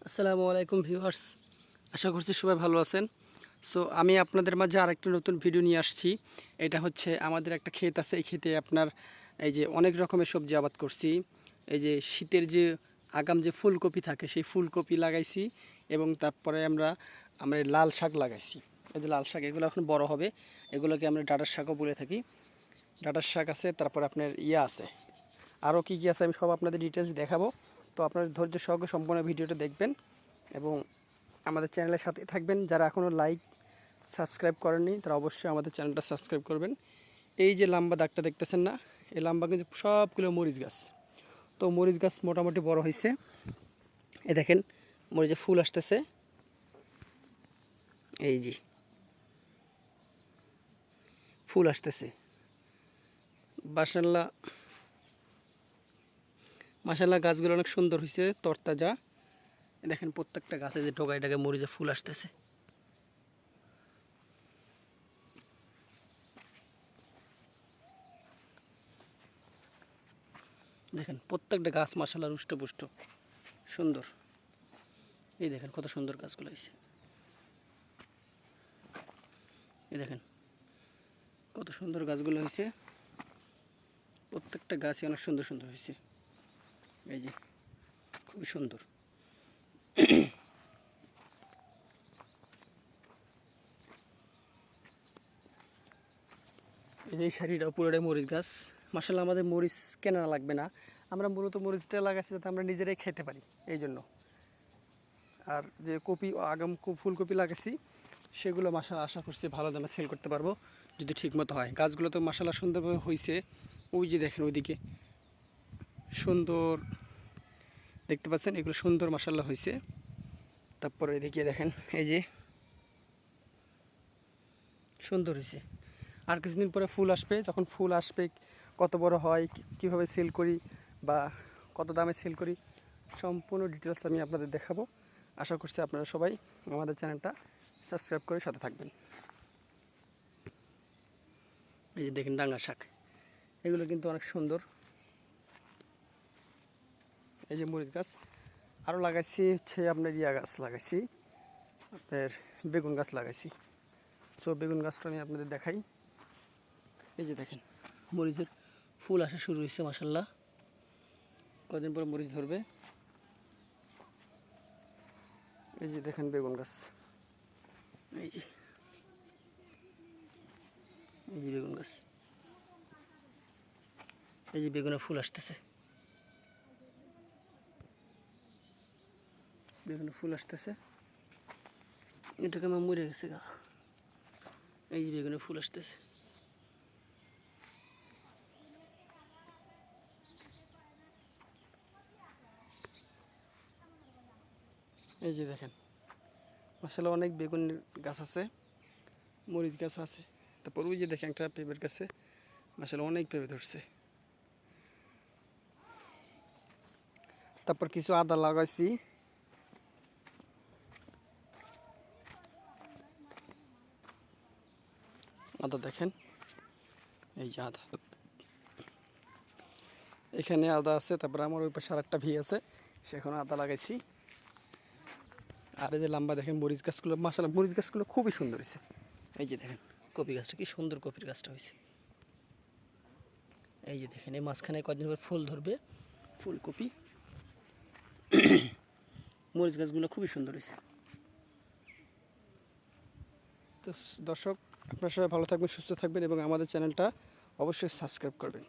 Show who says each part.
Speaker 1: আসসালামু আলাইকুম ভিউয়ার্স, আশা করছি সবাই ভালো আছেন। সো আমি আপনাদের মাঝে আরেকটা নতুন ভিডিও নিয়ে আসছি। এটা হচ্ছে আমাদের একটা ক্ষেত আছে, এই ক্ষেতে আপনার এই যে অনেক রকমের সবজি আবাদ করছি। এই যে শীতের যে আগাম যে ফুলকপি থাকে সেই ফুলকপি লাগাইছি এবং তারপরে আমরা লাল শাক লাগাইছি। এই যে লাল শাক, এগুলো এখন বড় হবে, এগুলোকে আমরা ডাঁটার শাকও বলে থাকি। ডাঁটার শাক আছে, তারপর আপনার আছে, আরও কী কী আছে আমি সব আপনাদের ডিটেলস দেখাবো। তো আপনার ধৈর্য সহকারে সম্পূর্ণ ভিডিওটা দেখবেন এবং আমাদের চ্যানেলের সাথে থাকবেন। যারা এখনও লাইক সাবস্ক্রাইব করেননি তারা অবশ্যই আমাদের চ্যানেলটা সাবস্ক্রাইব করবেন। এই যে লম্বা দাগটা দেখতেছেন না, এই লম্বা কিন্তু সবগুলো মরিচ গাছ। তো মরিচ গাছ মোটামুটি বড় হয়েছে, এই দেখেন মরিচে ফুল আসতেছে, এই যে ফুল আসতেছে। মাশাআল্লাহ গাছগুলো অনেক সুন্দর হয়েছে, তরতাজা। দেখেন প্রত্যেকটা গাছে যে ডগায় ডগায় মরিচে ফুল আসতেছে। দেখেন প্রত্যেকটা গাছ মাশাআল্লাহ রুষ্টপুষ্ট সুন্দর। এই দেখেন কত সুন্দর গাছগুলো হয়েছে, এই দেখেন কত সুন্দর গাছগুলো হয়েছে। প্রত্যেকটা গাছই অনেক সুন্দর সুন্দর হয়েছে, এই যে খুবই সুন্দর। এই শাড়িটা পুরোটাই মরিচ গাছ। মাশাআল্লাহ আমাদের মরিচ কেনা লাগবে না, আমরা মূলত মরিচটা লাগাচ্ছি যাতে আমরা নিজেরাই খেতে পারি, এই জন্য। আর যে কপি আগাম ফুলকপি লাগাচ্ছি সেগুলো মাশাআল্লাহ আশা করছি ভালো দামে সেল করতে পারবো যদি ঠিকমতো হয়। গাছগুলো তো মাশাআল্লাহ সুন্দরভাবে হয়েছে, ওই যে দেখেন ওইদিকে সুন্দর দেখতে পাচ্ছেন, এগুলো সুন্দর মাশাআল্লাহ হয়েছে। তারপরে এদিকে দেখেন এই যে সুন্দর হয়েছে। আর কিছুদিন পরে ফুল আসবে, যখন ফুল আসবে কত বড় হয়, কিভাবে সেল করি বা কত দামে সেল করি সম্পূর্ণ ডিটেলস আমি আপনাদের দেখাবো। আশা করছি আপনারা সবাই আমাদের চ্যানেলটা সাবস্ক্রাইব করে সাথে থাকবেন। এই যে দেখেন ডাঙ্গা শাক, এগুলো কিন্তু অনেক সুন্দর। এই যে মরিচ গাছ আরও লাগাইছি, হচ্ছে আপনার গাছ লাগাইছি, আপনার বেগুন গাছ লাগাইছি। সো বেগুন গাছটা আমি আপনাদের দেখাই। এই যে দেখেন মরিচের ফুল আসা শুরু হয়েছে মাশাআল্লাহ, কদিন পর মরিচ ধরবে। এই যে দেখেন বেগুন গাছ, এই যে বেগুন গাছ, এই যে বেগুনের ফুল আসতেছে, বেগুনের ফুল আসতেছে। এটাকে আমার মরে গেছে গা, এই যে বেগুনের ফুল আসতেছে। এই যে দেখেন মাশাআল্লাহ অনেক বেগুন গাছ আছে, মরিচ গাছ আছে। তারপর ওই যে দেখেন একটা পেঁপের গাছে মাশাআল্লাহ অনেক পেঁপে ধরছে। তারপর কিছু আদা লাগাইছি, আদা দেখেন, এই যে আদা, এখানে আদা আছে। তারপর আমার ওই পাশে আরেকটা ভি আছে, সেখানে আদা লাগাইছি। আর এই যে লম্বা দেখেন মরিচ গাছগুলো, মাশাআল্লাহ মরিচ গাছগুলো খুবই সুন্দর হয়েছে। এই যে দেখেন কপি গাছটা কি সুন্দর, কপির গাছটা হয়েছে। এই যে দেখেন এই মাঝখানে কদিন পর ফুল ধরবে, ফুলকপি। মরিচ গাছগুলো খুবই সুন্দর হয়েছে। তো দর্শক, আপনারা সবাই ভালো থাকবেন, সুস্থ থাকবেন এবং আমাদের চ্যানেলটা অবশ্যই সাবস্ক্রাইব করবেন।